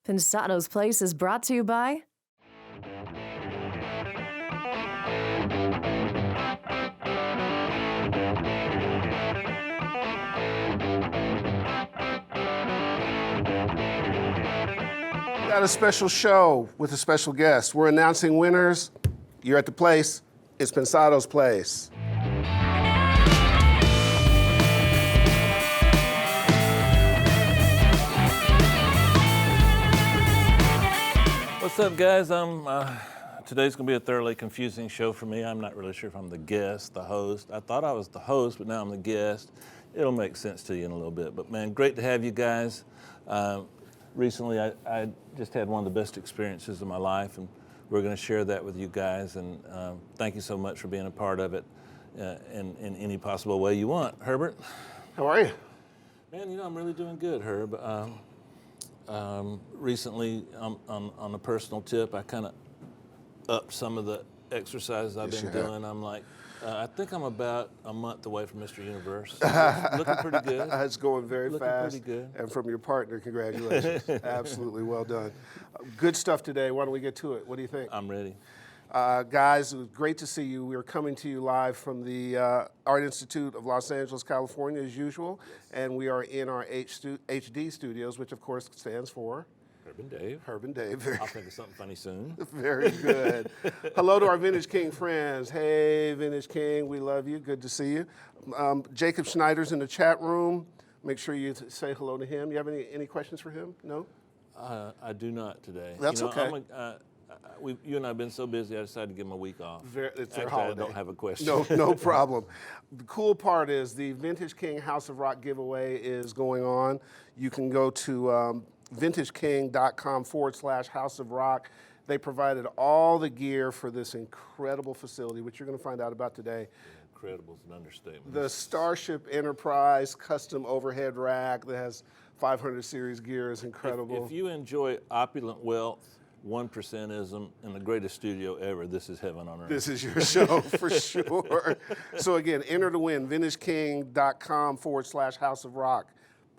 Pensado's Place is brought to you by Got a special show with a special guest. We're announcing winners. You're at the place. It's Pensado's Place. What's up, guys? Today's going to be a thoroughly confusing show for me. I'm not really sure if I'm the guest, the host. I thought I was the host, but now I'm the guest. It'll make sense to you in a little bit. But, man, great to have you guys. Recently, I just had one of the best experiences of my life, and we're going to share that with you guys. And thank you so much for being a part of it in any possible way you want. Herbert? How are you? Man, I'm really doing good, Herb. Recently, on a personal tip, I kind of upped some of the exercises I've been doing. I'm like, I think I'm about a month away from Mr. Universe. So looking pretty good. It's going very fast. Looking pretty good. And from your partner, congratulations. Absolutely well done. Good stuff today. Why don't we get to it? What do you think? I'm ready. Guys, it was great to see you. We are coming to you live from the Art Institute of Los Angeles, California, as usual. And we are in our HD studios, which, of course, stands for? Herb and Dave. Herb and Dave. I'll think of something funny soon. Very good. Hello to our Vintage King friends. Hey, Vintage King, we love you. Good to see you. Jacob Schneider's in the chat room. Make sure you say hello to him. You have any questions for him? No? I do not today. That's okay. You and I have been so busy, I decided to give him a week off. It's their Actually, holiday. I don't have a question. No problem. The cool part is the Vintage King House of Rock giveaway is going on. You can go to vintageking.com/House of Rock. They provided all the gear for this incredible facility, which you're going to find out about today. Incredible is an understatement. The Starship Enterprise custom overhead rack that has 500 series gear is incredible. If you enjoy opulent wealth, 1%ism, and the greatest studio ever, this is heaven on earth. This is your show for sure. So again, enter to win, vintageking.com/House of Rock.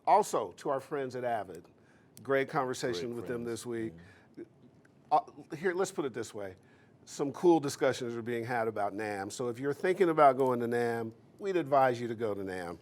Also, to our friends at Avid, great conversation with them this week. Here, let's put it this way. Some cool discussions are being had about NAMM. So if you're thinking about going to NAMM, we'd advise you to go to NAMM.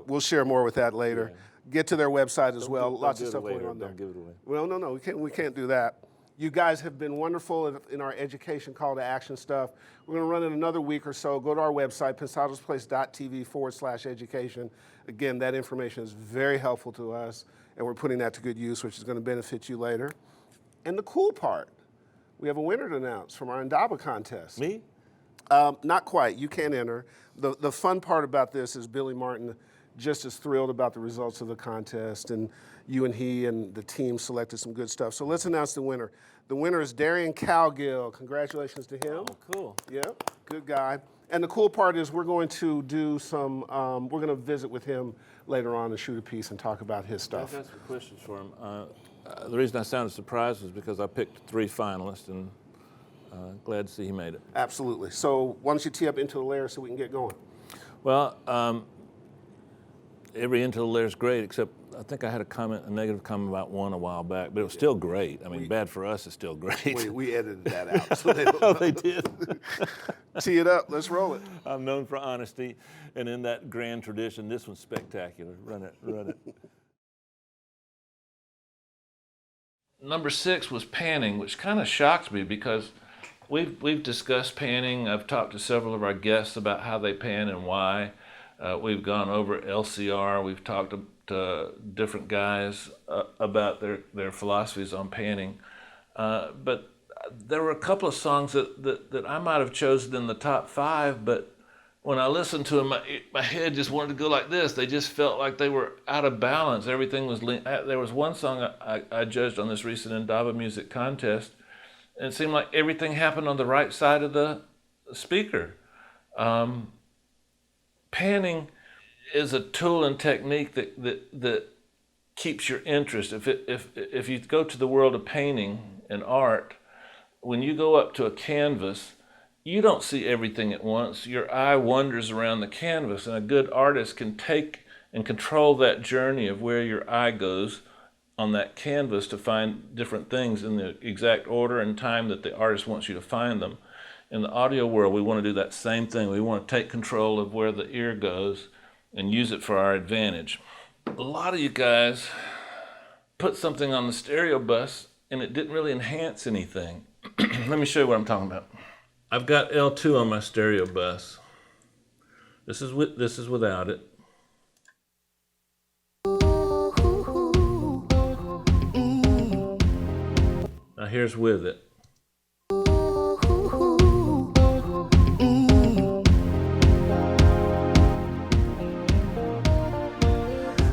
We'll share more with that later. Yeah. Get to their website as well. Lots of stuff going on there. Don't give it away. Well, no, we can't do that. You guys have been wonderful in our education call to action stuff. We're going to run it another week or so. Go to our website, pensadosplace.tv/education. Again, that information is very helpful to us, and we're putting that to good use, which is going to benefit you later. And the cool part, we have a winner to announce from our Indaba contest. Me? Not quite. You can't enter. The fun part about this is Billy Martin just as thrilled about the results of the contest, and you and he and the team selected some good stuff. So let's announce the winner. The winner is Darian Cowgill. Congratulations to him. Oh, cool. Yeah, good guy. And the cool part is we're going to do some, we're going to visit with him later on and shoot a piece and talk about his stuff. I've got some questions for him. The reason I sounded surprised was because I picked 3 finalists, and glad to see he made it. Absolutely. So why don't you tee up Into the Lair so we can get going? Well, every Into the Lair is great, except I think I had a negative comment about one a while back, but it was still great. I mean, bad for us, it's still great. We edited that out. So they did. Tee it up. Let's roll it. I'm known for honesty, and in that grand tradition, this one's spectacular. Run it. Number 6 was panning, which kind of shocked me because we've discussed panning. I've talked to several of our guests about how they pan and why. We've gone over LCR. We've talked to different guys about their philosophies on panning. But there were a couple of songs that I might have chosen in the top 5, but when I listened to them, my head just wanted to go like this. They just felt like they were out of balance. Everything was there was one song I judged on this recent Indaba music contest, and it seemed like everything happened on the right side of the speaker. Panning is a tool and technique that keeps your interest. If you go to the world of painting and art, when you go up to a canvas, you don't see everything at once. Your eye wanders around the canvas, and a good artist can take and control that journey of where your eye goes on that canvas to find different things in the exact order and time that the artist wants you to find them. In the audio world, we want to do that same thing. We want to take control of where the ear goes and use it for our advantage. A lot of you guys put something on the stereo bus and it didn't really enhance anything. Let me show you what I'm talking about. I've got L2 on my stereo bus. This is without it. Now here's with it.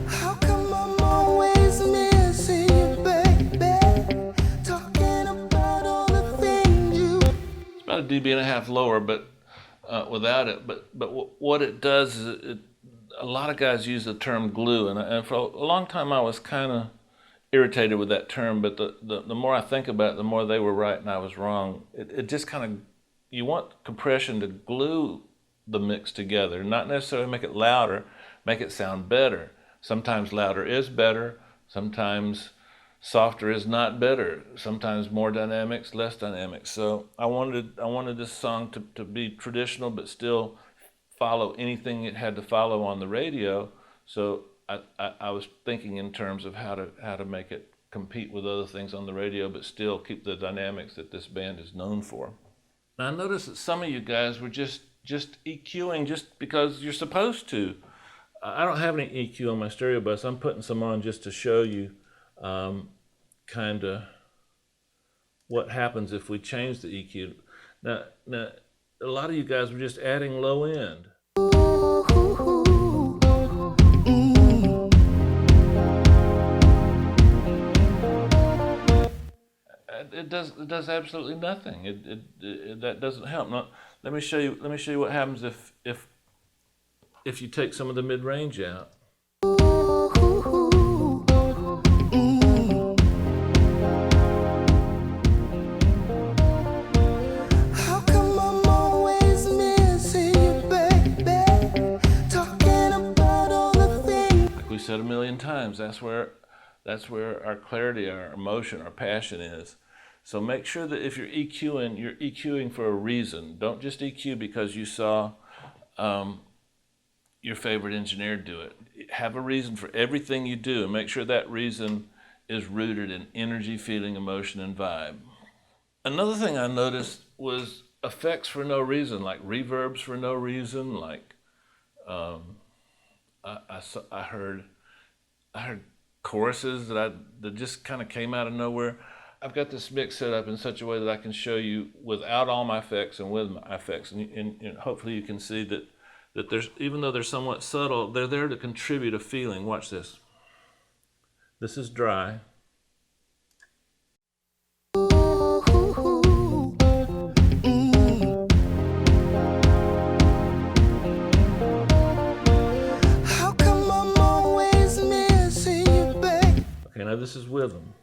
How come I'm always missing you, baby? Talking about all the things you. It's about a dB and a half lower, but without it. But what it does is a lot of guys use the term glue, and for a long time I was kind of irritated with that term. But the more I think about it, the more they were right and I was wrong. It just kind of, you want compression to glue the mix together, not necessarily make it louder, make it sound better. Sometimes louder is better. Sometimes softer is not better. Sometimes more dynamics, less dynamics. So I wanted this song to be traditional, but still follow anything it had to follow on the radio. So I was thinking in terms of how to make it compete with other things on the radio, but still keep the dynamics that this band is known for. Now I noticed that some of you guys were just EQing just because you're supposed to. I don't have any EQ on my stereo bus. I'm putting some on just to show you kind of what happens if we change the EQ. Now, a lot of you guys were just adding low end. It does absolutely nothing. That doesn't help. Now, let me show you what happens if you take some of the mid range out. How come I'm always missing you, baby? Talking about all the things. Like we said a million times, that's where our clarity, our emotion, our passion is. So make sure that if you're EQing for a reason. Don't just EQ because you saw your favorite engineer do it. Have a reason for everything you do, and make sure that reason is rooted in energy, feeling, emotion, and vibe. Another thing I noticed was effects for no reason, like reverbs for no reason. Like I heard choruses that just kind of came out of nowhere. I've got this mix set up in such a way that I can show you without all my effects and with my effects, and hopefully you can see that there's, even though they're somewhat subtle, they're there to contribute a feeling. Watch this. This is dry. How come I'm always missing you, babe? Okay, now this is with them.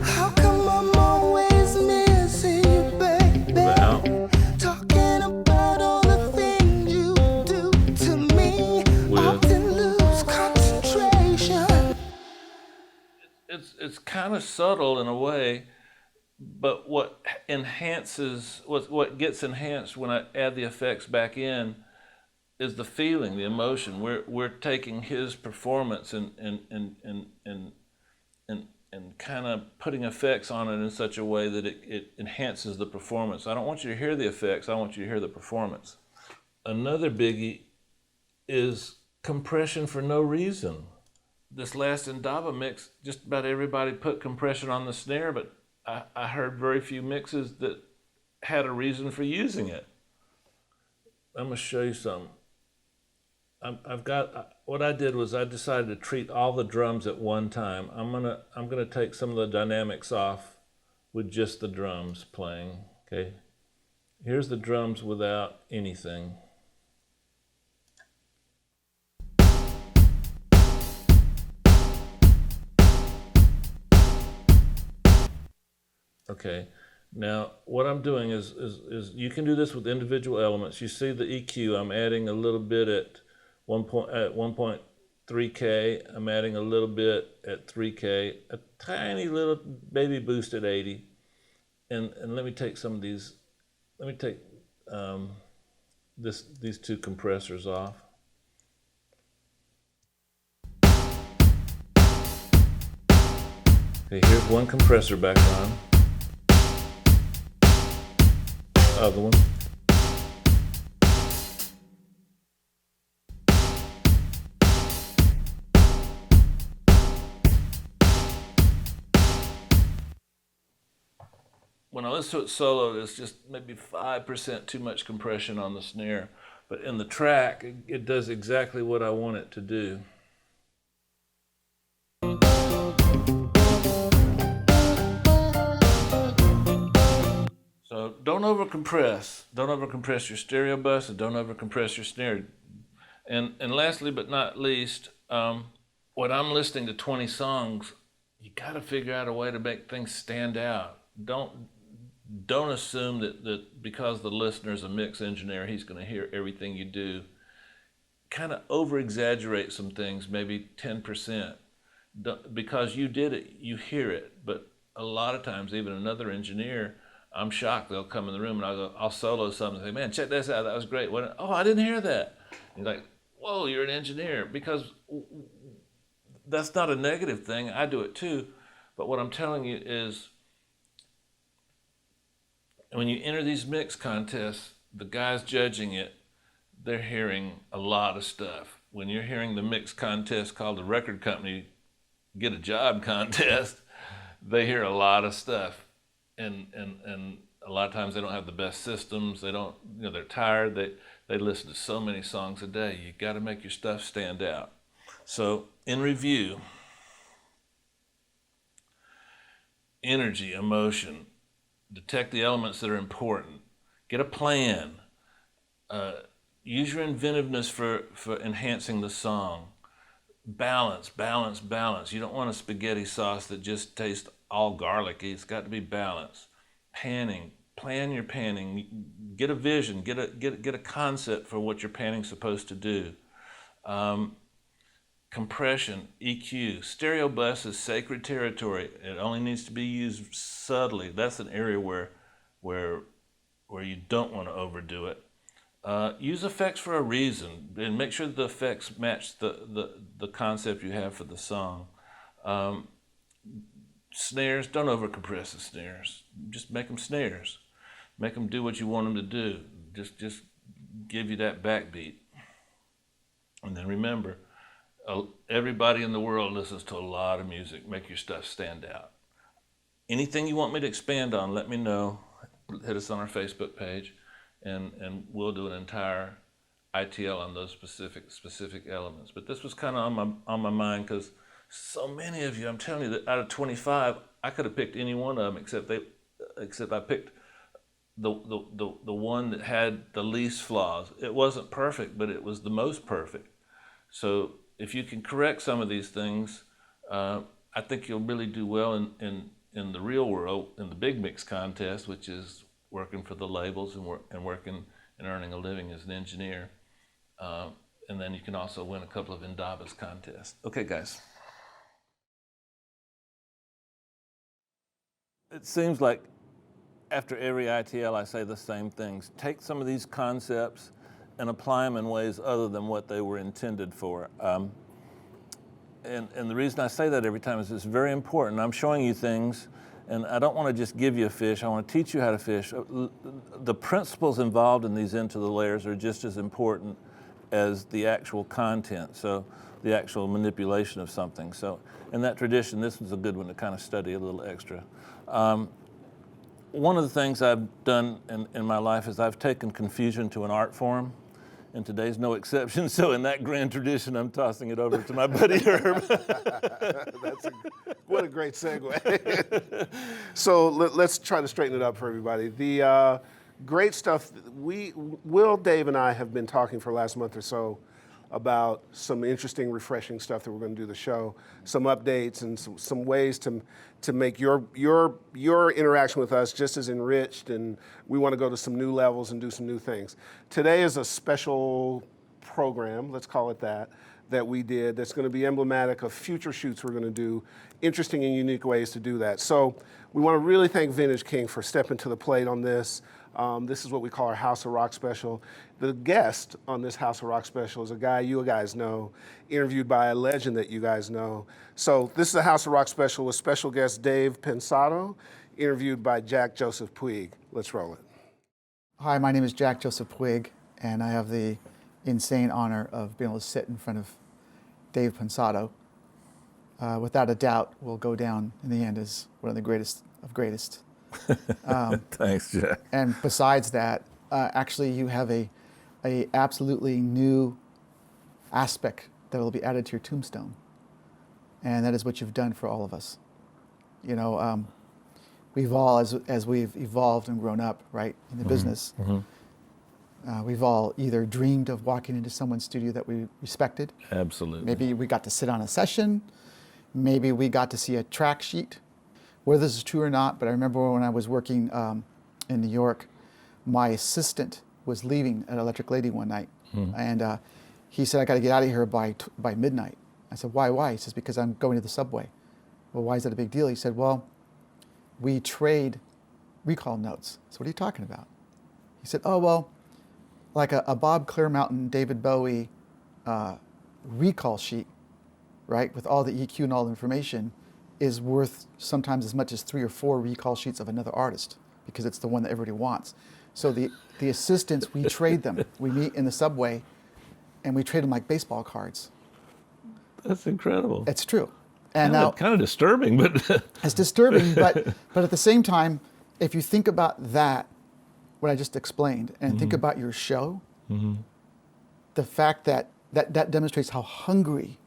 How come I'm always missing you, baby? Without. Talking about all the things you do to me. With. Often lose concentration. It's kind of subtle in a way, but what gets enhanced when I add the effects back in is the feeling, the emotion. We're taking his performance and kind of putting effects on it in such a way that it enhances the performance. I don't want you to hear the effects, I want you to hear the performance. Another biggie is compression for no reason. This last Indaba mix, just about everybody put compression on the snare, but I heard very few mixes that had a reason for using it. I'm gonna show you some. What I did was I decided to treat all the drums at one time. I'm gonna take some of the dynamics off with just the drums playing. Okay, here's the drums without anything. Okay, Now, what I'm doing is you can do this with individual elements. You see the EQ, I'm adding a little bit at 1.3K, I'm adding a little bit at 3K, a tiny little baby boost at 80. And let me take some of these, let me take these two compressors off. Okay, here's one compressor back on. Other one. When I listen to it solo, there's just maybe 5% too much compression on the snare. But in the track, it does exactly what I want it to do. So don't overcompress. Don't overcompress your stereo bus, and don't overcompress your snare. And lastly but not least, when I'm listening to 20 songs, you got to figure out a way to make things stand out. Don't assume that because the listener's a mix engineer, he's going to hear everything you do. Kind of over-exaggerate some things, maybe 10%. Because you did it, you hear it. But a lot of times, even another engineer, I'm shocked. They'll come in the room and I'll solo something and say, man, check this out. That was great. Oh, I didn't hear that. And you're like, whoa, you're an engineer. Because that's not a negative thing. I do it too. But what I'm telling you is, when you enter these mix contests, the guys judging it, they're hearing a lot of stuff. When you're hearing the mix contest called the record company get a job contest, they hear a lot of stuff. And a lot of times they don't have the best systems. They don't, they're tired. They listen to so many songs a day. You got to make your stuff stand out. So in review, energy, emotion, detect the elements that are important. Get a plan. Use your inventiveness for enhancing the song. Balance, balance, balance. You don't want a spaghetti sauce that just tastes all garlicky. It's got to be balanced. Panning. Plan your panning. Get a vision. Get a concept for what your panning's supposed to do. Compression, EQ. Stereo bus is sacred territory. It only needs to be used subtly. That's an area where you don't want to overdo it. Use effects for a reason, and make sure the effects match the concept you have for the song. Snares, don't overcompress the snares. Just make them snares. Make them do what you want them to do. Just give you that backbeat. And then remember, everybody in the world listens to a lot of music. Make your stuff stand out. Anything you want me to expand on, let me know. Hit us on our Facebook page, and we'll do an entire ITL on those specific elements. But this was kind of on my mind because so many of you, I'm telling you, that out of 25, I could have picked any one of them except I picked the one that had the least flaws. It wasn't perfect, but it was the most perfect. So if you can correct some of these things, I think you'll really do well in the real world, in the big mix contest, which is working for the labels and working and earning a living as an engineer. And then you can also win a couple of Indabas contests. Okay, guys. It seems like after every ITL, I say the same things. Take some of these concepts and apply them in ways other than what they were intended for. And the reason I say that every time is it's very important. I'm showing you things, and I don't want to just give you a fish. I want to teach you how to fish. The principles involved in these into the layers are just as important as the actual content, so the actual manipulation of something. So in that tradition, this was a good one to kind of study a little extra. One of the things I've done in my life is I've taken confusion to an art form, and today's no exception. So in that grand tradition, I'm tossing it over to my buddy Herb. What a great segue. So let's try to straighten it up for everybody. The great stuff, Dave and I have been talking for the last month or so about some interesting, refreshing stuff that we're going to do the show, some updates and some ways to make your interaction with us just as enriched, and we want to go to some new levels and do some new things. Today is a special program, let's call it that we did that's going to be emblematic of future shoots we're going to do, interesting and unique ways to do that. So we want to really thank Vintage King for stepping to the plate on this. This is what we call our House of Rock special. The guest on this House of Rock special is a guy you guys know, interviewed by a legend that you guys know. So this is a House of Rock special with special guest Dave Pensado, interviewed by Jack Joseph Puig. Let's roll it. Hi, my name is Jack Joseph Puig, and I have the insane honor of being able to sit in front of Dave Pensado. Without a doubt, will go down in the end as one of the greatest of greatest. Thanks, Jack. And besides that, actually you have a absolutely new aspect that will be added to your tombstone. And that is what you've done for all of us. You know, we've all, as we've evolved and grown up, right, in the business, we've all either dreamed of walking into someone's studio that we respected. Absolutely. Maybe we got to sit on a session. Maybe we got to see a track sheet. Whether this is true or not, but I remember when I was working in New York, my assistant was leaving at Electric Lady one night, and he said, "I got to get out of here by midnight." I said, "Why?" He says, "Because I'm going to the subway." Well, why is that a big deal? He said, "Well, we trade recall notes." So what are you talking about? He said, "Oh, well, like a Bob Clearmountain, David Bowie recall sheet, right, with all the EQ and all the information, is worth sometimes as much as 3 or 4 recall sheets of another artist because it's the one that everybody wants." So the assistants, we trade them. We meet in the subway and we trade them like baseball cards. That's incredible. It's true. And now kind of disturbing, but it's disturbing, but at the same time, if you think about that, what I just explained, and think about your show, the fact that demonstrates how hungry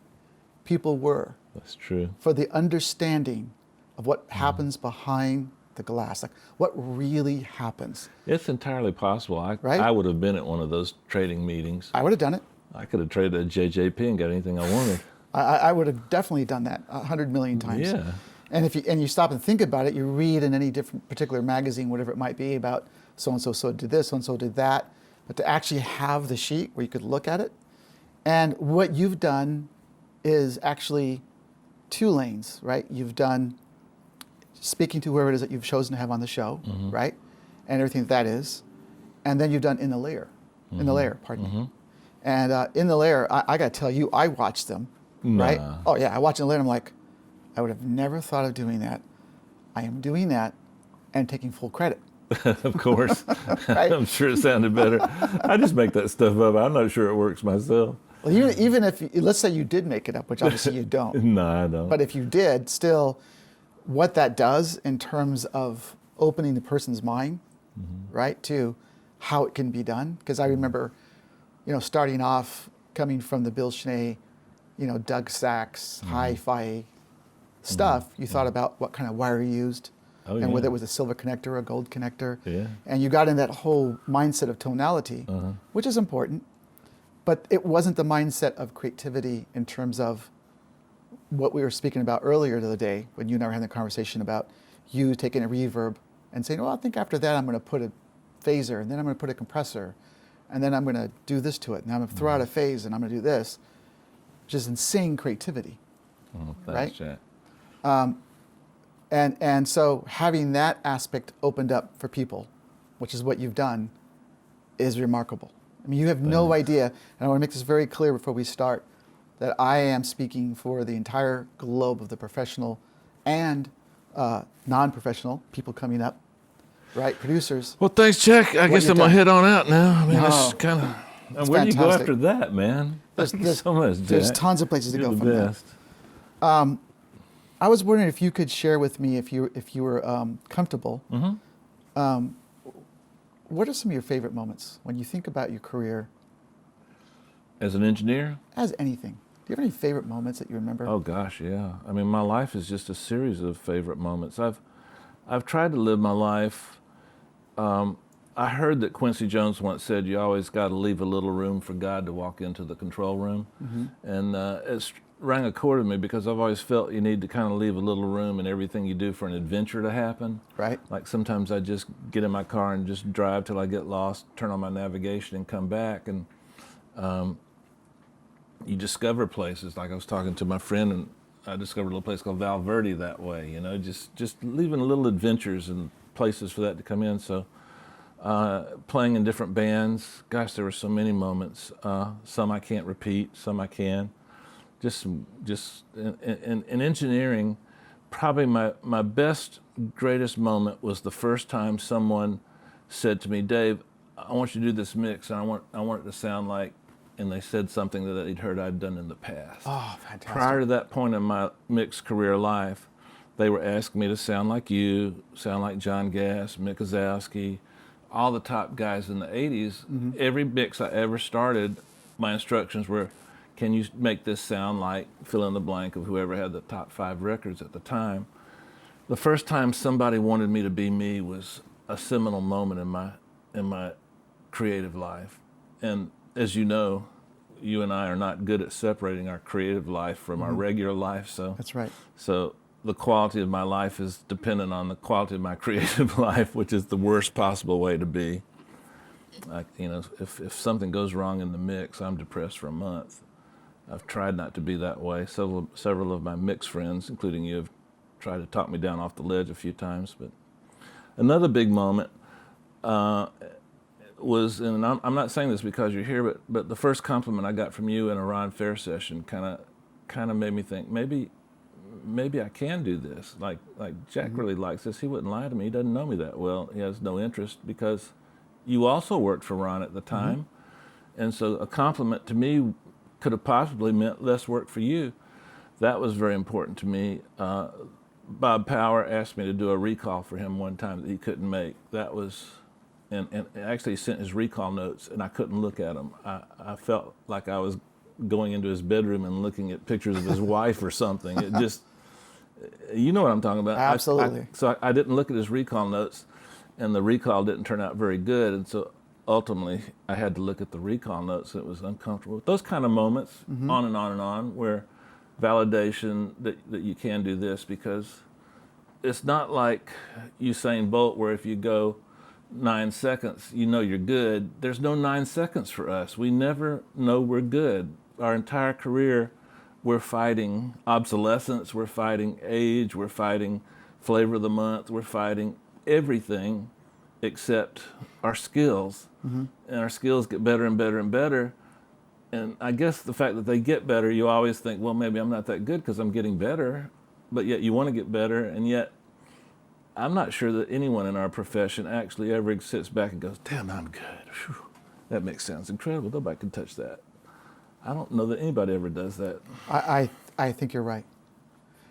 people were. That's true. For the understanding of what happens behind the glass, like what really happens. It's entirely possible. Right? I would have been at one of those trading meetings. I would have done it. I could have traded a JJP and got anything I wanted. I would have definitely done that 100 million times. Yeah. And if you stop and think about it, you read in any different particular magazine, whatever it might be, about so and so did this, so and so did that, but to actually have the sheet where you could look at it, and what you've done is actually 2 lanes, right? You've done speaking to whoever it is that you've chosen to have on the show, right? And everything that is. And then you've done In the Lair, pardon me. And In the Lair, I got to tell you, I watched them, right? Oh yeah, I watched In the Lair and I'm like, I would have never thought of doing that. I am doing that and taking full credit. Of course. Right? I'm sure it sounded better. I just make that stuff up. I'm not sure it works myself. Well, even if, let's say you did make it up, which obviously you don't. No, I don't. But if you did, still, what that does in terms of opening the person's mind, right, to how it can be done. Because I remember, starting off, coming from the Bill Schnee, Doug Sachs, hi-fi stuff, you thought about what kind of wire you used, and whether it was a silver connector or a gold connector. Yeah. And you got in that whole mindset of tonality, which is important. But it wasn't the mindset of creativity in terms of what we were speaking about earlier the other day when you and I were having the conversation about you taking a reverb and saying, well, I think after that I'm going to put a phaser, and then I'm going to put a compressor, and then I'm going to do this to it, and I'm going to throw out a phase, and I'm going to do this, which is insane creativity. Thanks, right? Jack. And so having that aspect opened up for people, which is what you've done, is remarkable. I mean, you have no idea, and I want to make this very clear before we start, that I am speaking for the entire globe of the professional and non-professional people coming up, right? Producers. Well, thanks, Jack. I guess I'm going to head on out now. I mean, No. it's kind of... It's Where do you go fantastic. after that, man? Thank you so much, Jack. There's tons of places to You're go the from there. best. I was wondering if you could share with me, if you were comfortable, what are some of your favorite moments when you think about your career As an engineer? as anything? Do you have any favorite moments that you remember? Oh gosh, yeah. I mean, my life is just a series of favorite moments. I've tried to live my life I heard that Quincy Jones once said, you always got to leave a little room for God to walk into the control room. And it rang a chord with me because I've always felt you need to kind of leave a little room in everything you do for an adventure to happen. Right. Like sometimes I just get in my car and just drive till I get lost, turn on my navigation and come back. And you discover places. Like I was talking to my friend and I discovered a little place called Valverde that way, just leaving little adventures and places for that to come in. So playing in different bands, gosh, there were so many moments. Some I can't repeat, some I can. Just in engineering, probably my best, greatest moment was the first time someone said to me, Dave, I want you to do this mix, and I want it to sound like, and they said something that they'd heard I'd done in the past. Oh, fantastic. Prior to that point in my mixed career life, they were asking me to sound like you, sound like John Gass, Mick Wazowski, all the top guys in the 80s. Every mix I ever started, my instructions were, can you make this sound like fill in the blank of whoever had the top 5 records at the time. The first time somebody wanted me to be me was a seminal moment in my creative life. And as you know, you and I are not good at separating our creative life from our regular life. So That's right. So the quality of my life is dependent on the quality of my creative life, which is the worst possible way to be. Like, if something goes wrong in the mix, I'm depressed for a month. I've tried not to be that way. Several of my mix friends, including you, have tried to talk me down off the ledge a few times. But another big moment was, and I'm not saying this because you're here, but the first compliment I got from you in a Ron Fair session kind of made me think, maybe I can do this. Like Jack really likes this. He wouldn't lie to me. He doesn't know me that well. He has no interest because you also worked for Ron at the time. And so a compliment to me could have possibly meant less work for you. That was very important to me. Bob Power asked me to do a recall for him one time that he couldn't make. That was, and actually he sent his recall notes and I couldn't look at them. I felt like I was going into his bedroom and looking at pictures of his wife or something. It just, you know what I'm talking about. Absolutely. So I didn't look at his recall notes, and the recall didn't turn out very good. And so ultimately, I had to look at the recall notes, and it was uncomfortable. Those kind of moments, on and on and on, where validation that you can do this, because it's not like Usain Bolt, where if you go 9 seconds, you know you're good. There's no 9 seconds for us. We never know we're good. Our entire career, we're fighting obsolescence, we're fighting age, we're fighting flavor of the month, we're fighting everything except our skills. And our skills get better and better and better. And I guess the fact that they get better, you always think, well, maybe I'm not that good because I'm getting better, but yet you want to get better, and yet I'm not sure that anyone in our profession actually ever sits back and goes, damn, I'm good. Whew, that mix sounds incredible. Nobody can touch that. I don't know that anybody ever does that. I think you're right.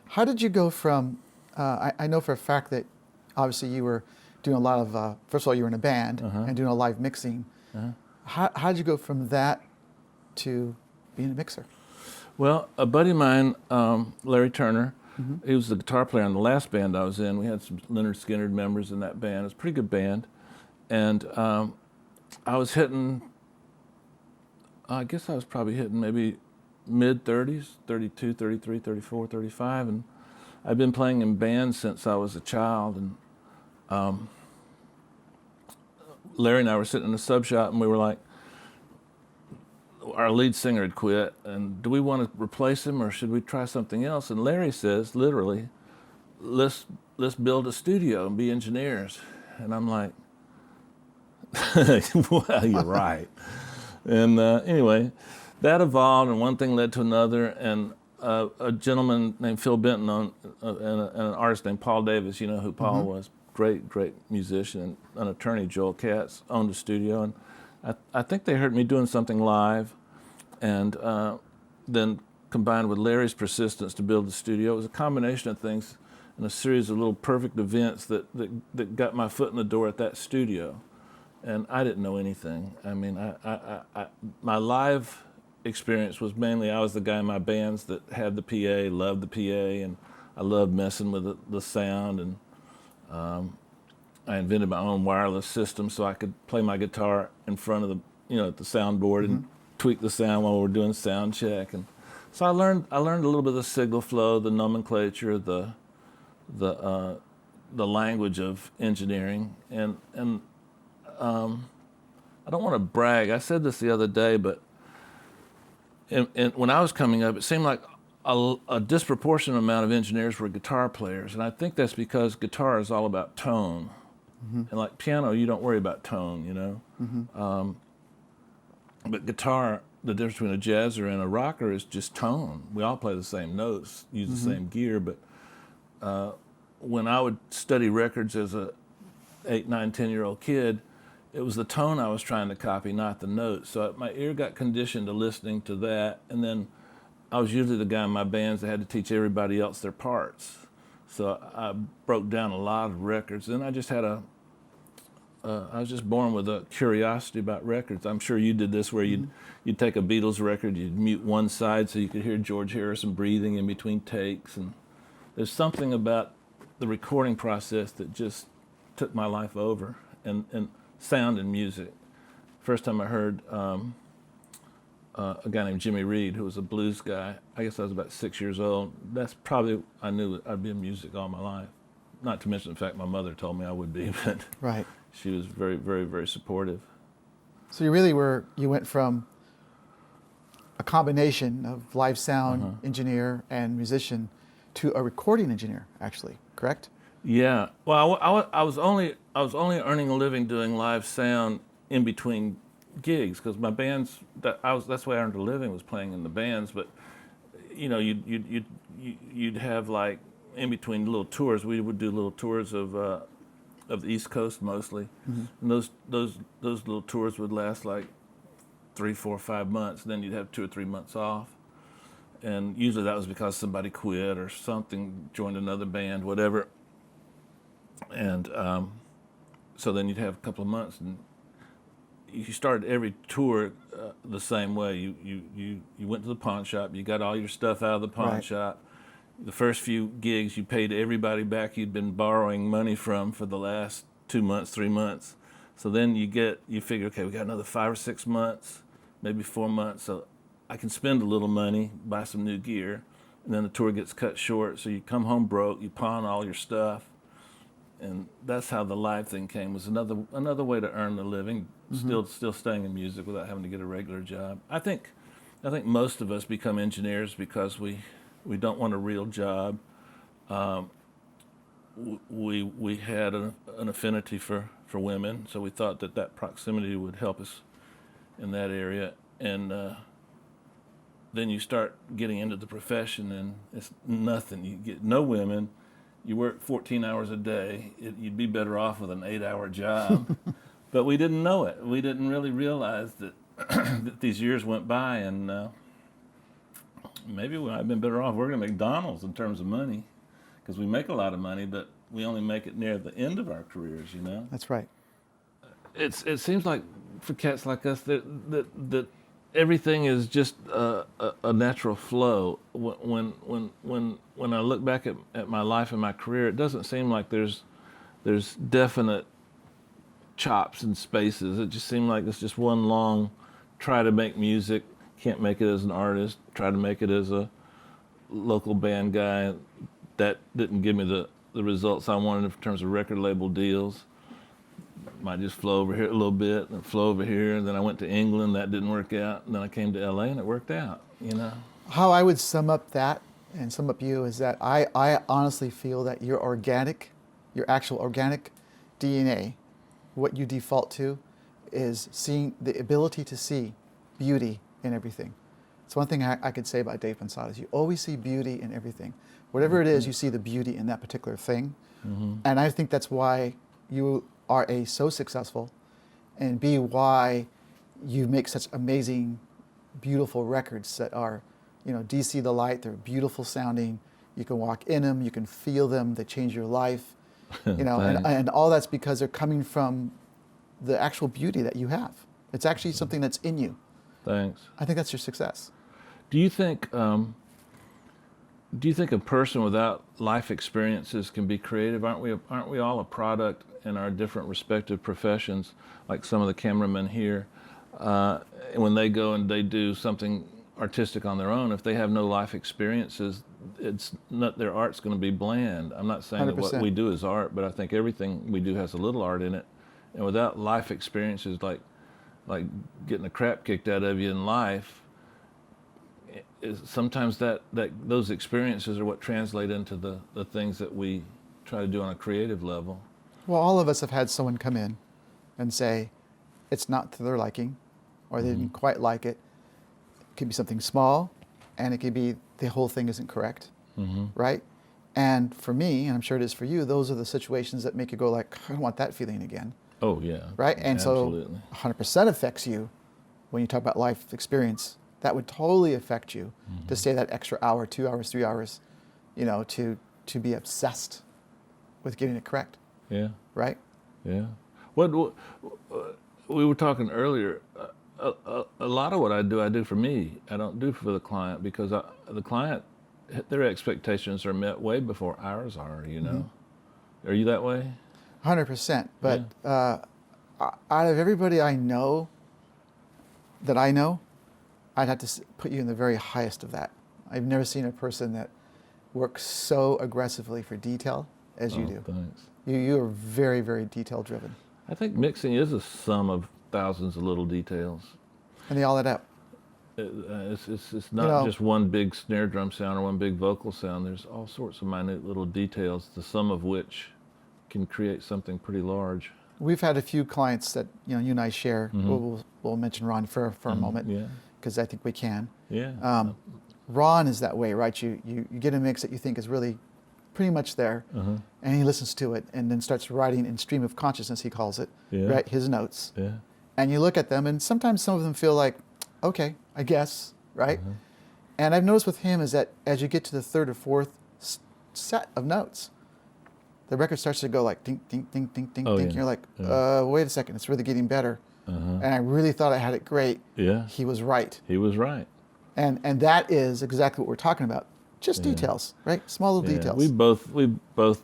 How did you go from, I know for a fact that obviously you were doing a lot of, first of all, you were in a band and doing a live mixing. How did you go from that to being a mixer? Well, a buddy of mine, Larry Turner, he was the guitar player in the last band I was in. We had some Leonard Skinner members in that band. It was a pretty good band. And I was hitting, I guess I was probably hitting maybe mid-30s, 32, 33, 34, 35. And I'd been playing in bands since I was a child. And Larry and I were sitting in a sub shop, and we were like, our lead singer had quit, and do we want to replace him or should we try something else? And Larry says, literally, let's build a studio and be engineers. And I'm like, well, you're right. And anyway, that evolved, and one thing led to another, and a gentleman named Phil Benton and an artist named Paul Davis, you know who Paul was, great musician, and an attorney, Joel Katz, owned a studio, and I think they heard me doing something live, and then combined with Larry's persistence to build the studio, it was a combination of things and a series of little perfect events that got my foot in the door at that studio. And I didn't know anything. I mean, my live experience was mainly, I was the guy in my bands that had the PA, loved the PA, and I loved messing with the sound. And I invented my own wireless system so I could play my guitar in front of the, at the soundboard and tweak the sound while we're doing sound check. And so I learned a little bit of the signal flow, the nomenclature, the language of engineering. And I don't want to brag. I said this the other day, but when I was coming up, it seemed like a disproportionate amount of engineers were guitar players, and I think that's because guitar is all about tone. And like piano, you don't worry about tone, but guitar, the difference between a jazzer and a rocker is just tone. We all play the same notes, use the same gear, but when I would study records as a 8, 9, 10-year-old kid, it was the tone I was trying to copy, not the notes. So my ear got conditioned to listening to that, and then I was usually the guy in my bands that had to teach everybody else their parts. So I broke down a lot of records. Then I just had I was just born with a curiosity about records. I'm sure you did this where you'd take a Beatles record, you'd mute one side so you could hear George Harrison breathing in between takes. And there's something about the recording process that just took my life over, and sound and music. First time I heard a guy named Jimmy Reed, who was a blues guy. I guess I was about 6 years old. That's probably, I knew I'd be in music all my life. Not to mention the fact my mother told me I would be, but Right. she was very, very, very supportive. So you went from a combination of live sound engineer and musician to a recording engineer, actually, correct? Yeah. Well, I was only earning a living doing live sound in between gigs, because my bands, that's the way I earned a living, was playing in the bands. But you'd have like in between little tours. We would do little tours of the East Coast mostly, and those little tours would last like 3, 4, 5 months. Then you'd have 2 or 3 months off, and usually that was because somebody quit or something, joined another band, whatever. And so then you'd have a couple of months, and you started every tour the same way. You went to the pawn shop, you got all your stuff out of the pawn shop. The first few gigs, you paid everybody back you'd been borrowing money from for the last 2 months, 3 months. So then you figure, okay, we got another 5 or 6 months, maybe 4 months, so I can spend a little money, buy some new gear, and then the tour gets cut short, so you come home broke, you pawn all your stuff. And that's how the live thing came, was another way to earn a living, still staying in music without having to get a regular job. I think most of us become engineers because we don't want a real job. We had an affinity for women, so we thought that proximity would help us in that area. And then you start getting into the profession, and it's nothing. You get no women. You work 14 hours a day. You'd be better off with an 8-hour job. But we didn't know it. We didn't really realize that, that these years went by, and maybe I've been better off working at McDonald's in terms of money, because we make a lot of money, but we only make it near the end of our careers, That's right. It seems like for cats like us that everything is just a natural flow. When I look back at my life and my career, it doesn't seem like there's definite chops and spaces. It just seemed like it's just one long try to make music, can't make it as an artist, try to make it as a local band guy. That didn't give me the results I wanted in terms of record label deals. Might just flow over here a little bit and flow over here, and then I went to England, that didn't work out, and then I came to LA and it worked out, How I would sum up that and sum up you is that I honestly feel that your actual organic DNA, what you default to, is seeing the ability to see beauty in everything. It's one thing I could say about Dave Pensado is you always see beauty in everything. Whatever it is, you see the beauty in that particular thing. And I think that's why you are A, so successful, and B, why you make such amazing, beautiful records that are, DC the Light, they're beautiful sounding. You can walk in them, you can feel them, they change your life, and all that's because they're coming from the actual beauty that you have. It's actually something that's in you. Thanks. I think that's your success. Do you think a person without life experiences can be creative? Aren't we all a product in our different respective professions, like some of the cameramen here, when they go and they do something artistic on their own, if they have no life experiences, it's not, their art's going to be bland. I'm not saying that what 100%. we do is art, but I think everything we do has a little art in it. And without life experiences like getting the crap kicked out of you in life, sometimes those experiences are what translate into the things that we try to do on a creative level. Well, all of us have had someone come in and say it's not to their liking, or they didn't quite like it. It could be something small, and it could be the whole thing isn't correct, right? And for me, and I'm sure it is for you, those are the situations that make you go like, I don't want that feeling again, Oh yeah. right? And absolutely. so 100% affects you when you talk about life experience. That would totally affect you to stay that extra hour, 2 hours, 3 hours, you know, to be obsessed with getting it correct, Yeah. right? Yeah. What we were talking earlier. A lot of what I do for me. I don't do for the client, because the client, their expectations are met way before ours are. You know, are you that way? 100%. But out of everybody I know, I'd have to put you in the very highest of that. I've never seen a person that works so aggressively for detail as you do. Thanks. You are very, very detail driven. I think mixing is a sum of thousands of little details. And they all add up. It's not know- just one big snare drum sound or one big vocal sound. There's all sorts of minute little details, the sum of which can create something pretty large. We've had a few clients that you and I share. We'll mention Ron for a moment, Yeah. because I think we can. Yeah. Ron is that way, right? You get a mix that you think is really pretty much there, and he listens to it and then starts writing in stream of consciousness, he calls it, Yeah. right? His notes. Yeah. And you look at them, and sometimes some of them feel like, okay, I guess, right? And I've noticed with him is that as you get to the third or fourth set of notes, the record starts to go like ding, ding, ding, ding, ding, Oh, ding. yeah. You're like, wait a second, it's really getting better. And I really thought I had it great. Yeah. He was right. He was right. And that is exactly what we're talking about. Just details, right? Small little Yeah. details. We both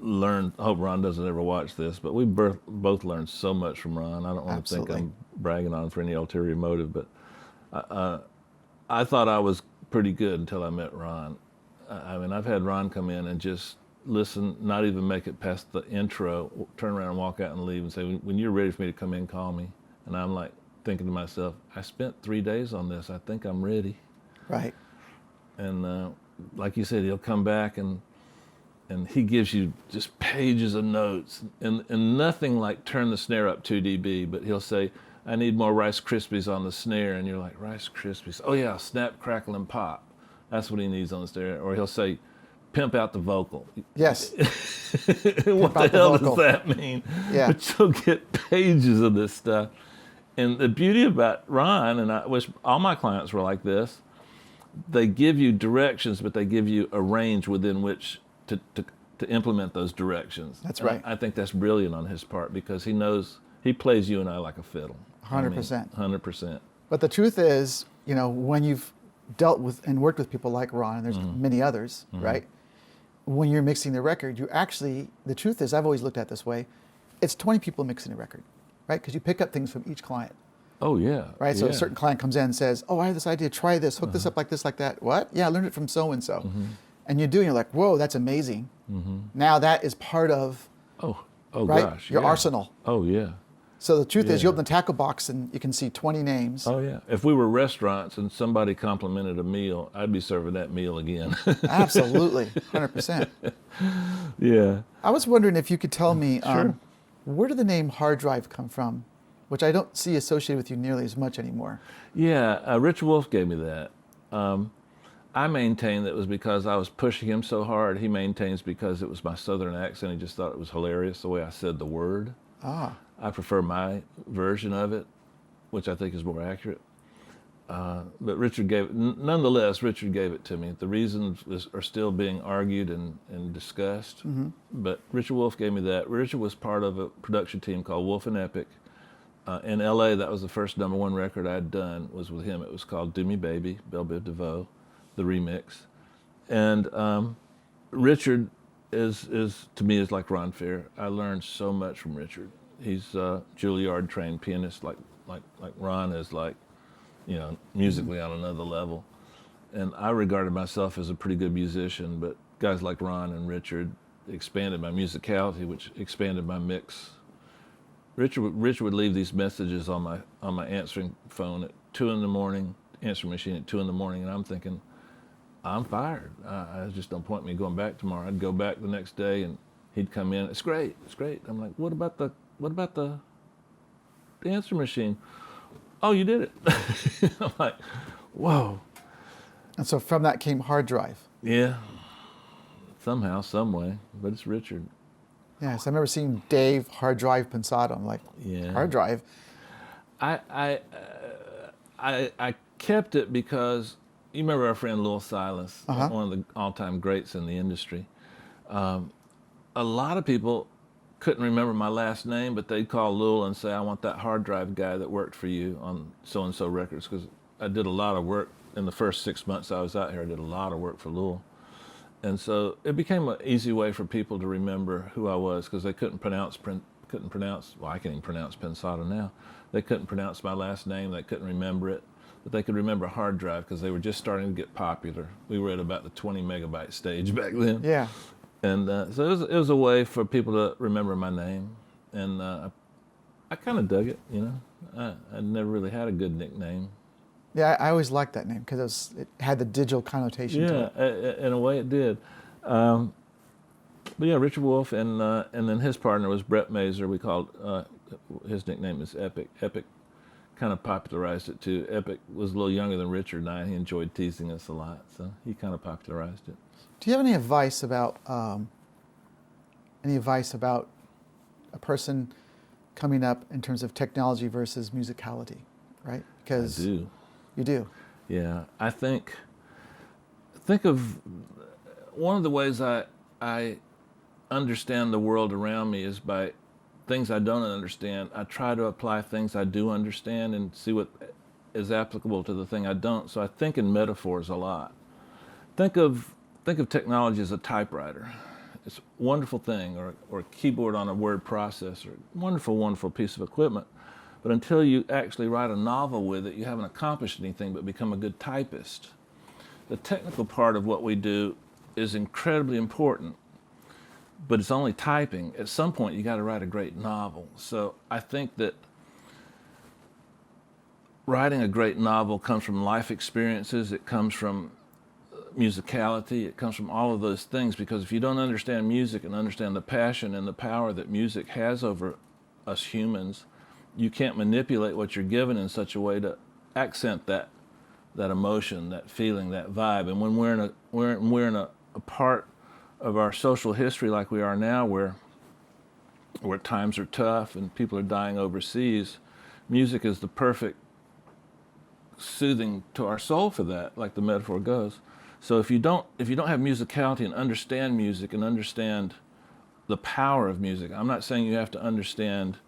learned. I hope Ron doesn't ever watch this, but we both learned so much from Ron. I don't want to think Absolutely. I'm bragging on him for any ulterior motive, but I thought I was pretty good until I met Ron. I mean, I've had Ron come in and just listen, not even make it past the intro, turn around and walk out and leave and say, when you're ready for me to come in, call me. And I'm like thinking to myself, I spent 3 days on this. I think I'm ready. Right. And like you said, he'll come back and he gives you just pages of notes and nothing like turn the snare up 2 dB, but he'll say, I need more Rice Krispies on the snare. And you're like, Rice Krispies? Oh yeah, snap, crackle, and pop. That's what he needs on the snare. Or he'll say, pimp out the vocal. Yes. What the out the hell vocal. does that mean? Yeah. But you'll get pages of this stuff. And the beauty about Ron, and I wish all my clients were like this, they give you directions, but they give you a range within which to implement those directions. That's And right. I think that's brilliant on his part, because he knows, he plays you and I like a fiddle. 100%. 100%. But the truth is, you know, when you've dealt with and worked with people like Ron, and there's many others, right? When you're mixing the record, you actually, the truth is, I've always looked at it this way, it's 20 people mixing a record, right? Because you pick up things from each client, Oh yeah. right? So yeah. a certain client comes in and says, oh, I have this idea, try this, hook this up like this, like that. What? Yeah, I learned it from so-and-so. And you do, and you're like, whoa, that's amazing. Now that is part of, Oh right, gosh. your yeah. arsenal. Oh yeah. So the truth is, you Yeah. open the tackle box and you can see 20 names. Oh yeah. If we were restaurants and somebody complimented a meal, I'd be serving that meal again. Absolutely, 100%. Yeah. I was wondering if you could tell me, Sure. where did the name hard drive come from? Which I don't see associated with you nearly as much anymore. Yeah, Rich Wolf gave me that. I maintain that it was because I was pushing him so hard. He maintains because it was my southern accent. He just thought it was hilarious the way I said the word. Ah, I prefer my version of it, which I think is more accurate. But Richard gave it, nonetheless, Richard gave it to me. The reasons are still being argued and discussed. But Richard Wolf gave me that. Richard was part of a production team called Wolf and Epic. In LA, that was the first #1 record I'd done, was with him. It was called Do Me Baby, Belle Biv DeVoe, the remix. And Richard is to me is like Ron Fair. I learned so much from Richard. He's a Juilliard trained pianist, like Ron is, like, you know, musically on another level. And I regarded myself as a pretty good musician, but guys like Ron and Richard expanded my musicality, which expanded my mix. Richard would leave these messages on my answering phone at 2 in the morning, answering machine at 2 in the morning, and I'm thinking, I'm fired. I just don't point me going back tomorrow. I'd go back the next day, and he'd come in. It's great. I'm like, what about the answer machine? Oh, you did it. I'm like, whoa. And so from that came hard drive. Yeah. Somehow, some way, but it's Richard. Yeah, so I remember seeing Dave hard drive Pensado. I'm like, Yeah. hard drive. I kept it because you remember our friend Lil Silas, one of the all-time greats in the industry. A lot of people couldn't remember my last name, but they'd call Lil and say, I want that hard drive guy that worked for you on so-and-so records, because I did a lot of work in the first 6 months I was out here. I did a lot of work for Lil. And so it became an easy way for people to remember who I was, because they couldn't pronounce, well, I can't even pronounce Pensado now. They couldn't pronounce my last name, they couldn't remember it, but they could remember hard drive because they were just starting to get popular. We were at about the 20 megabyte stage back then. Yeah. And so it was a way for people to remember my name. And I kind of dug it, you know. I never really had a good nickname. Yeah, I always liked that name because it had the digital connotation to it. Yeah, in a way it did. But yeah, Richard Wolff, and then his partner was Brett Mazer. We called, his nickname is Epic. Epic kind of popularized it too. Epic was a little younger than Richard and I. He enjoyed teasing us a lot, so he kind of popularized it. Do you have any advice about a person coming up in terms of technology versus musicality, right? Because I do. You do. Yeah, I think of one of the ways I understand the world around me is by things I don't understand. I try to apply things I do understand and see what is applicable to the thing I don't. So I think in metaphors a lot. Think of technology as a typewriter. It's a wonderful thing, or a keyboard on a word processor. Wonderful, wonderful piece of equipment. But until you actually write a novel with it, you haven't accomplished anything but become a good typist. The technical part of what we do is incredibly important, but it's only typing. At some point, you got to write a great novel. So I think that writing a great novel comes from life experiences. It comes from musicality. It comes from all of those things, because if you don't understand music and understand the passion and the power that music has over us humans, you can't manipulate what you're given in such a way to accent that emotion, that feeling, that vibe. And when we're in a part of our social history like we are now, where times are tough and people are dying overseas, music is the perfect soothing to our soul for that, like the metaphor goes. So if you don't have musicality and understand music and understand the power of music, I'm not saying you have to understand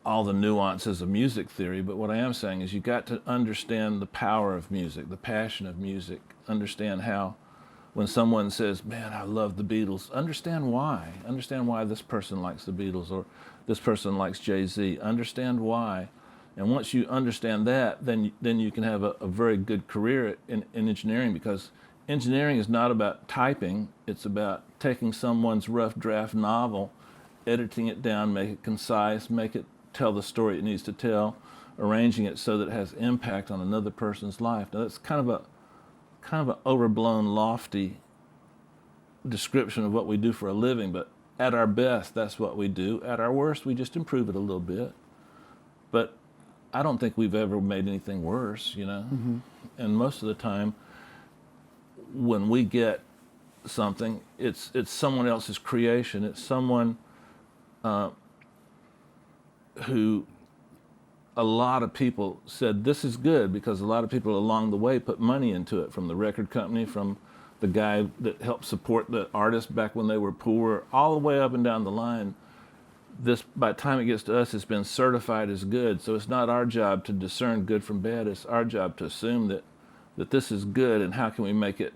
all the nuances of music theory, but what I am saying is you got to understand the power of music, the passion of music, understand how when someone says, man, I love the Beatles, understand why this person likes the Beatles, or this person likes Jay-Z, understand why. And once you understand that, then you can have a very good career in engineering, because engineering is not about typing, it's about taking someone's rough draft novel, editing it down, make it concise, make it tell the story it needs to tell, arranging it so that it has impact on another person's life. Now that's kind of an overblown, lofty description of what we do for a living, but at our best, that's what we do. At our worst, we just improve it a little bit. But I don't think we've ever made anything worse, you know? Mm-hmm. And most of the time, when we get something, it's someone else's creation. It's someone who a lot of people said, this is good, because a lot of people along the way put money into it, from the record company, from the guy that helped support the artist back when they were poor, all the way up and down the line. This, by the time it gets to us, it's been certified as good. So it's not our job to discern good from bad. It's our job to assume that this is good, and how can we make it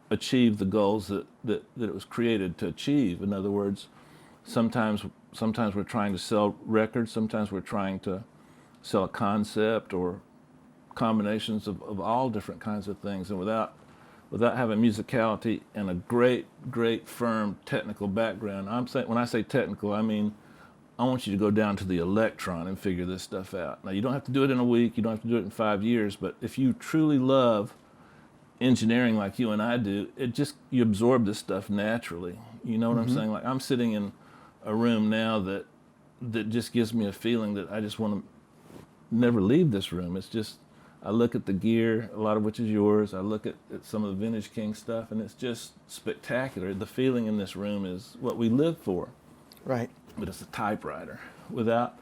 achieve the goals that it was created to achieve. In other words, sometimes we're trying to sell records, sometimes we're trying to sell a concept or combinations of all different kinds of things. And without having musicality and a great firm technical background, when I say technical, I mean I want you to go down to the electron and figure this stuff out. Now, you don't have to do it in a week, you don't have to do it in 5 years, but if you truly love engineering like you and I do, you absorb this stuff naturally. You know what I'm saying? Like, I'm sitting in a room now that just gives me a feeling that I just want to never leave this room. It's just, I look at the gear, a lot of which is yours. I look at some of the Vintage King stuff, and it's just spectacular. The feeling in this room is what we live for. Right. But it's a typewriter. Without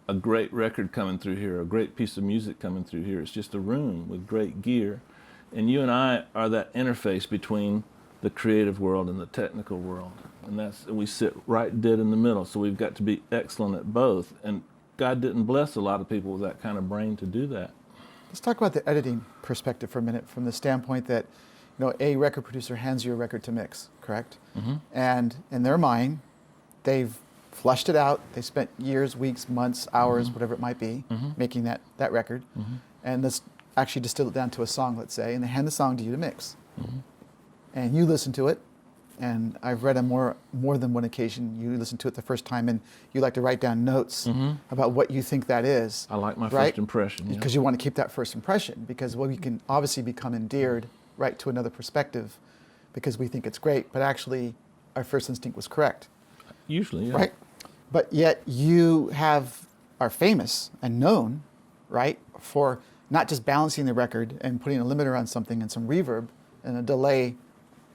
a great record coming through here, a great piece of music coming through here, it's just a room with great gear. And you and I are that interface between the creative world and the technical world. And we sit right dead in the middle. So we've got to be excellent at both. And God didn't bless a lot of people with that kind of brain to do that. Let's talk about the editing perspective for a minute, from the standpoint that, a record producer hands you a record to mix, correct? Mm-hmm. And in their mind, they've flushed it out. They spent years, weeks, months, hours, whatever it might be, making that record. Mm-hmm. And let's actually distill it down to a song, let's say, and they hand the song to you to mix. Mm-hmm. And you listen to it, and I've read on more than one occasion, you listen to it the first time and you like to write down notes about what you think that is. I like my right? first impression. Yeah. Because you want to keep that first impression, because we can obviously become endeared right to another perspective because we think it's great, but actually our first instinct was correct. Usually, yeah. Right? But yet you are famous and known, right, for not just balancing the record and putting a limiter on something and some reverb and a delay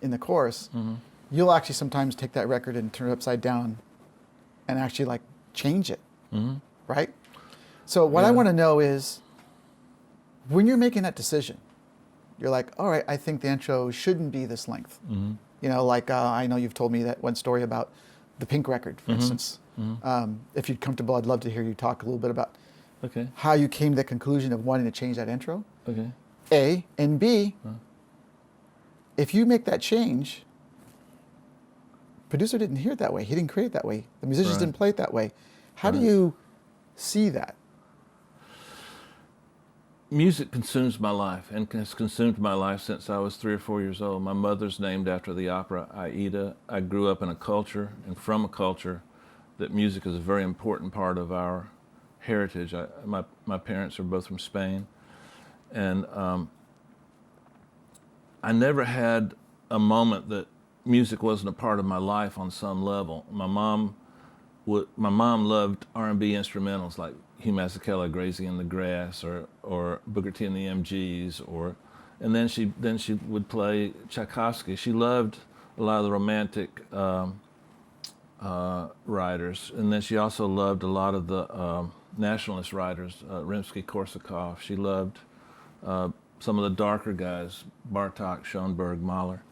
in the chorus. Mm-hmm. You'll actually sometimes take that record and turn it upside down and actually change it, right? So what I want to know is, when you're making that decision, you're like, all right, I think the intro shouldn't be this length. Mm-hmm. I know you've told me that one story about the Pink record, for instance. Mm-hmm. If you're comfortable, I'd love to hear you talk a little bit about how you came to the conclusion of wanting to change that intro. Okay. A, and B, if you make that change, producer didn't hear it that way. He didn't create it that way. The musicians didn't play it that way. How do you see that? Music consumes my life, and has consumed my life since I was 3 or 4 years old. My mother's named after the opera Aida. I grew up in a culture, and from a culture, that music is a very important part of our heritage. My parents are both from Spain, and I never had a moment that music wasn't a part of my life on some level. My mom loved R&B instrumentals like Hugh Masekela, Grazing in the Grass, or Booker T and the MGs, and then she would play Tchaikovsky. She loved a lot of the romantic writers, and then she also loved a lot of the nationalist writers, Rimsky-Korsakov. She loved some of the darker guys, Bartok, Schoenberg, Mahler.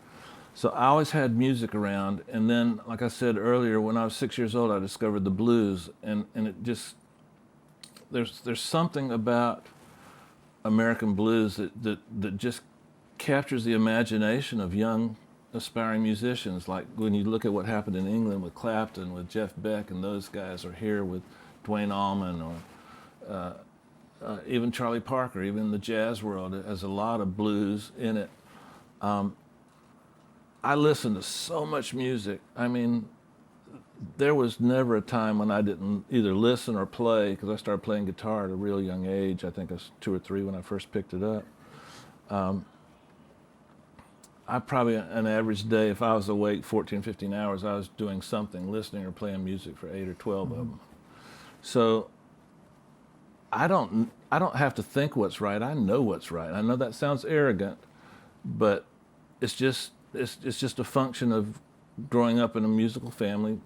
So I always had music around, and then, like I said earlier, when I was 6 years old, I discovered the blues, and it just, there's something about American blues that just captures the imagination of young, aspiring musicians. Like when you look at what happened in England with Clapton, with Jeff Beck, and those guys are here with Duane Allman, or even Charlie Parker. Even the jazz world has a lot of blues in it. I listened to so much music. I mean, there was never a time when I didn't either listen or play, because I started playing guitar at a real young age. I think I was 2 or 3 when I first picked it up. I probably, an average day, if I was awake 14, 15 hours, I was doing something, listening or playing music for 8 or 12 of them. So I don't have to think what's right. I know what's right. I know that sounds arrogant, but it's just a function of growing up in a musical family.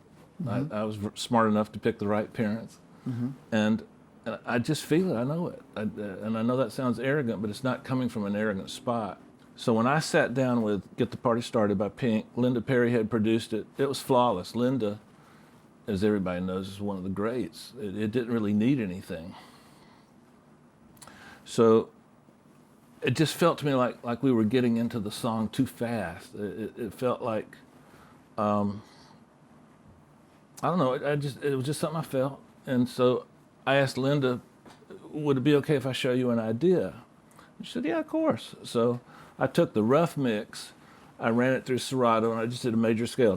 Mm-hmm. I was smart enough to pick the right parents, and I just feel it. I know it, and I know that sounds arrogant, but it's not coming from an arrogant spot. So when I sat down with "Get the Party Started" by Pink, Linda Perry had produced it. It was flawless. Linda, as everybody knows, is one of the greats. It didn't really need anything. So it just felt to me like we were getting into the song too fast. It felt like, I don't know, it was just something I felt. And so I asked Linda, would it be okay if I show you an idea? She said, yeah, of course. So I took the rough mix, I ran it through Serato, and I just did a major scale.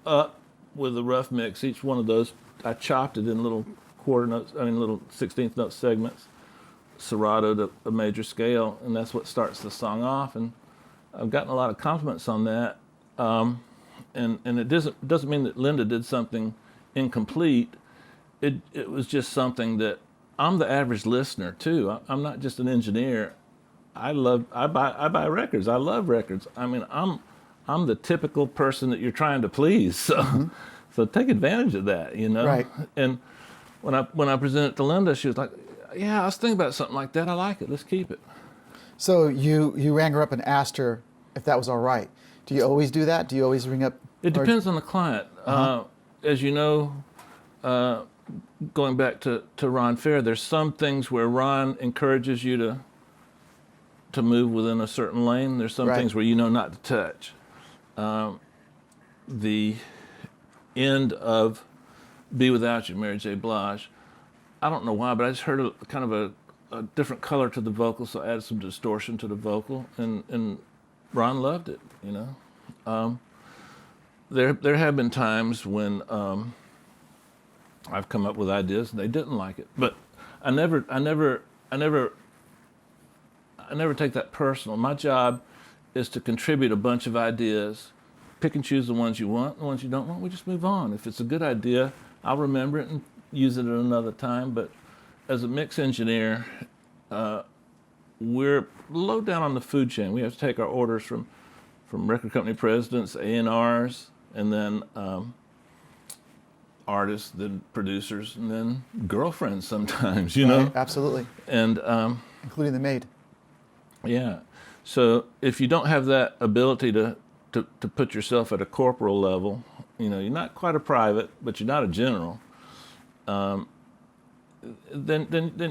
Up with the rough mix. Each one of those, I chopped it in little little 16th note segments, Serato to a major scale, and that's what starts the song off. And I've gotten a lot of compliments on that. And it doesn't mean that Linda did something incomplete. It was just something that I'm the average listener too. I'm not just an engineer. I buy records. I love records. I mean, I'm the typical person that you're trying to please. So so take advantage of that, you know. Right. And when I presented it to Linda, she was like, "Yeah, I was thinking about something like that. I like it. Let's keep it." So you rang her up and asked her if that was all right. Do you always do that? Do you always ring up? It depends on the client. As you know, going back to Ron Fair, there's some things where Ron encourages you to move within a certain lane. There's some Right. things where you know not to touch. The end of Be Without You, Mary J. Blige, I don't know why, but I just heard a different color to the vocal, so I added some distortion to the vocal, and Ron loved it, you know. There have been times when I've come up with ideas and they didn't like it, but I never take that personal. My job is to contribute a bunch of ideas, pick and choose the ones you want, the ones you don't want, we just move on. If it's a good idea, I'll remember it and use it at another time. But as a mix engineer, we're low down on the food chain. We have to take our orders from record company presidents, A&Rs, and then artists, then producers, and then girlfriends sometimes, you know? Right, absolutely. And Including the maid. yeah, so if you don't have that ability to put yourself at a corporal level, you know, you're not quite a private, but you're not a general, then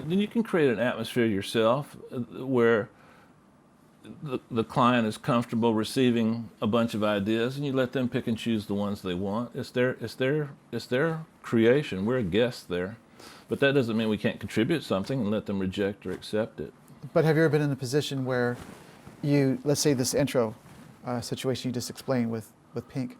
you can create an atmosphere yourself where the client is comfortable receiving a bunch of ideas, and you let them pick and choose the ones they want. It's their creation. We're a guest there, but that doesn't mean we can't contribute something and let them reject or accept it. But have you ever been in a position where let's say this intro situation you just explained with Pink,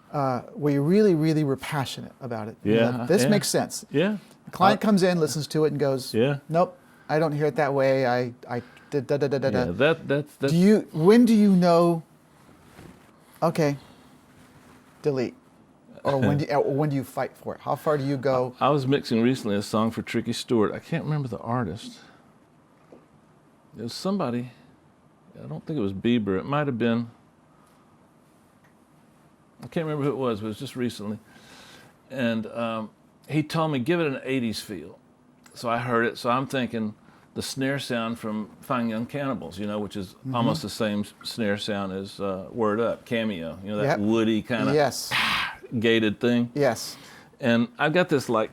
where you really, really were passionate about it? Yeah, This yeah. makes sense. Yeah. The client comes in, listens to it, and goes, Yeah. nope, I don't hear it that way. I did da da da da da. Yeah, that's When do you know? Okay, delete. Or when do you fight for it? How far do you go? I was mixing recently a song for Tricky Stewart. I can't remember the artist. It was somebody. I don't think it was Bieber. It might have been. I can't remember who it was, but it was just recently. And he told me, give it an 80s feel. So I heard it. So I'm thinking the snare sound from Fine Young Cannibals, you know, which is almost the same snare sound as Word Up, Cameo. You know, that Yep. woody kind of Yes. gated thing. Yes. And I've got this like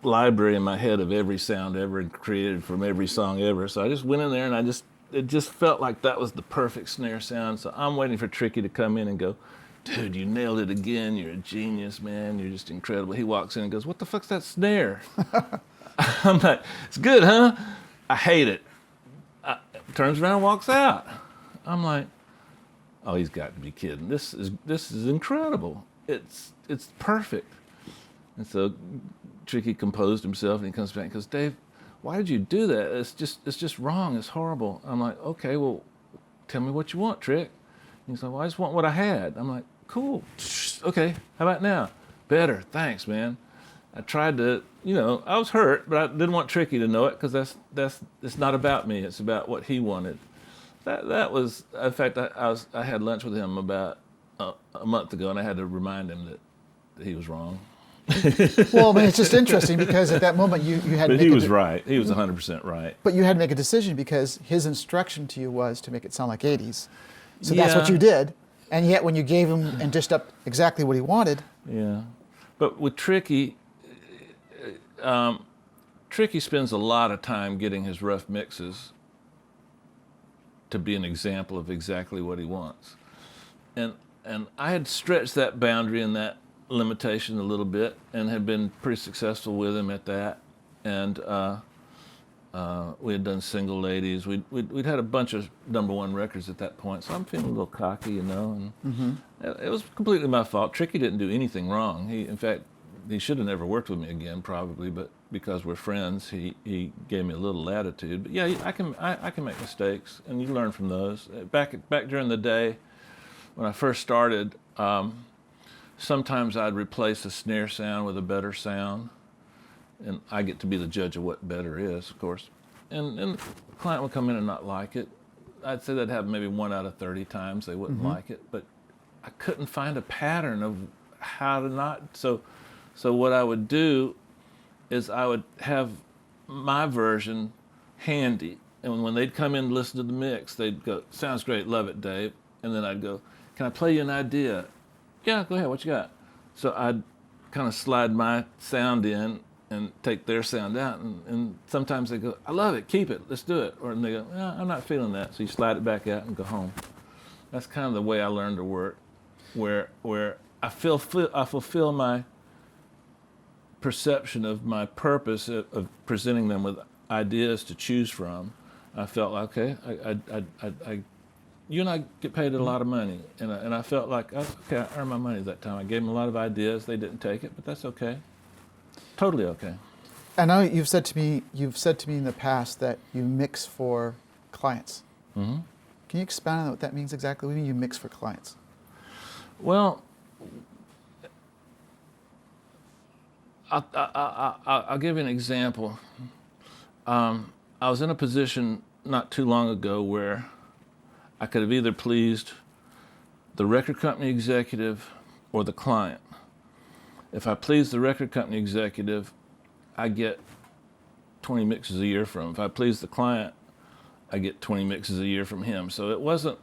library in my head of every sound ever created from every song ever. So I just went in there and it just felt like that was the perfect snare sound. So I'm waiting for Tricky to come in and go, dude, you nailed it again. You're a genius, man. You're just incredible. He walks in and goes, what the fuck's that snare? I'm like, it's good, huh? I hate it. Turns around and walks out. I'm like, oh, he's got to be kidding. This is incredible. It's perfect. And so Tricky composed himself and he comes back and goes, Dave, why did you do that? It's just wrong. It's horrible. I'm like, okay, well, tell me what you want, Trick. And he's like, well, I just want what I had. I'm like, cool. Okay, how about now? Better. Thanks, man. I tried to, you know, I was hurt, but I didn't want Tricky to know it because it's not about me. It's about what he wanted. That was, in fact, I had lunch with him about a month ago, and I had to remind him that he was wrong. Well, I mean, it's just interesting because at that moment you had. But to he make was right. He was 100% right. But you had to make a decision because his instruction to you was to make it sound like 80s. So that's what Yeah. you did. And yet when you gave him and dished up exactly what he wanted. Yeah. But with Tricky, Tricky spends a lot of time getting his rough mixes to be an example of exactly what he wants. And I had stretched that boundary and that limitation a little bit and had been pretty successful with him at that. And we had done Single Ladies. We'd had a bunch of #1 records at that point, so I'm feeling a little cocky, you know. And it was completely my fault. Tricky didn't do anything wrong. In fact, he should have never worked with me again, probably. But because we're friends, he gave me a little latitude. But yeah, I can make mistakes, and you learn from those. Back during the day, when I first started, sometimes I'd replace a snare sound with a better sound. And I get to be the judge of what better is, of course. And the client would come in and not like it. I'd say that happened maybe 1 out of 30 times they wouldn't like it. But I couldn't find a pattern of how to not. So what I would do is I would have my version handy. And when they'd come in to listen to the mix, they'd go, "Sounds great, love it, Dave." And then I'd go, "Can I play you an idea?" "Yeah, go ahead, what you got?" So I'd kind of slide my sound in and take their sound out, and sometimes they go, "I love it, keep it, let's do it." Or they go, "I'm not feeling that," so you slide it back out and go home. That's kind of the way I learned to work, where I fulfill my perception of my purpose of presenting them with ideas to choose from. I felt like, okay, you and I get paid a lot of money, and I felt like, okay, I earned my money that time. I gave them a lot of ideas, they didn't take it, but that's okay. Totally okay. I know you've said to me in the past that you mix for clients. Mm-hmm. Can you expand on what that means exactly? What do you mean you mix for clients? Well, I'll give you an example. I was in a position not too long ago where I could have either pleased the record company executive or the client. If I please the record company executive, I get 20 mixes a year from him. If I please the client, I get 20 mixes a year from him. So it wasn't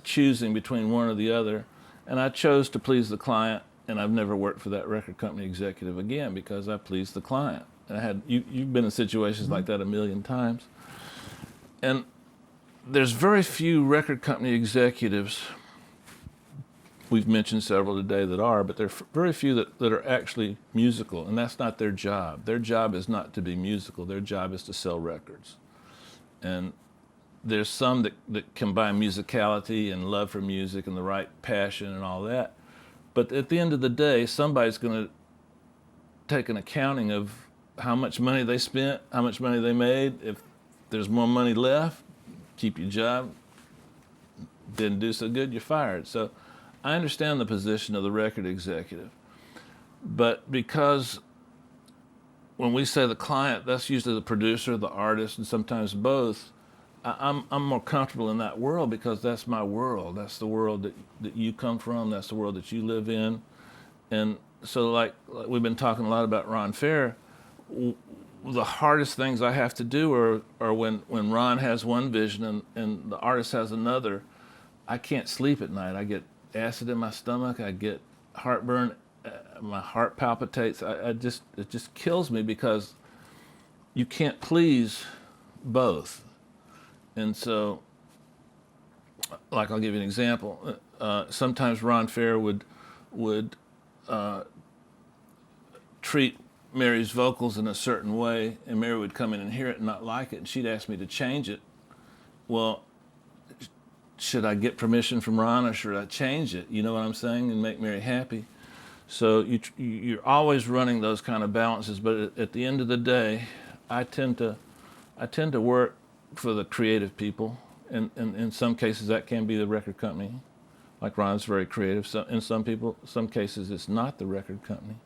choosing between one or the other. And I chose to please the client, and I've never worked for that record company executive again because I pleased the client. And you've been in situations like that a million times. And there's very few record company executives, we've mentioned several today that are, but there are very few that are actually musical, and that's not their job. Their job is not to be musical. Their job is to sell records. And there's some that combine musicality and love for music and the right passion and all that. But at the end of the day, somebody's going to take an accounting of how much money they spent, how much money they made. If there's more money left, keep your job. Didn't do so good, you're fired. So I understand the position of the record executive, but because when we say the client, that's usually the producer, the artist, and sometimes both. I'm more comfortable in that world because that's my world. That's the world that you come from. That's the world that you live in. And so like we've been talking a lot about Ron Fair, the hardest things I have to do are when Ron has one vision and the artist has another. I can't sleep at night. I get acid in my stomach. I get heartburn. My heart palpitates. It just kills me because you can't please both. And so, like I'll give you an example. Sometimes Ron Fair would treat Mary's vocals in a certain way, and Mary would come in and hear it and not like it, and she'd ask me to change it. Well, should I get permission from Ron or should I change it? You know what I'm saying? And make Mary happy. So you're always running those kind of balances, but at the end of the day, I tend to work for the creative people, and in some cases that can be the record company. Like Ron's very creative. So in some cases it's not the record company.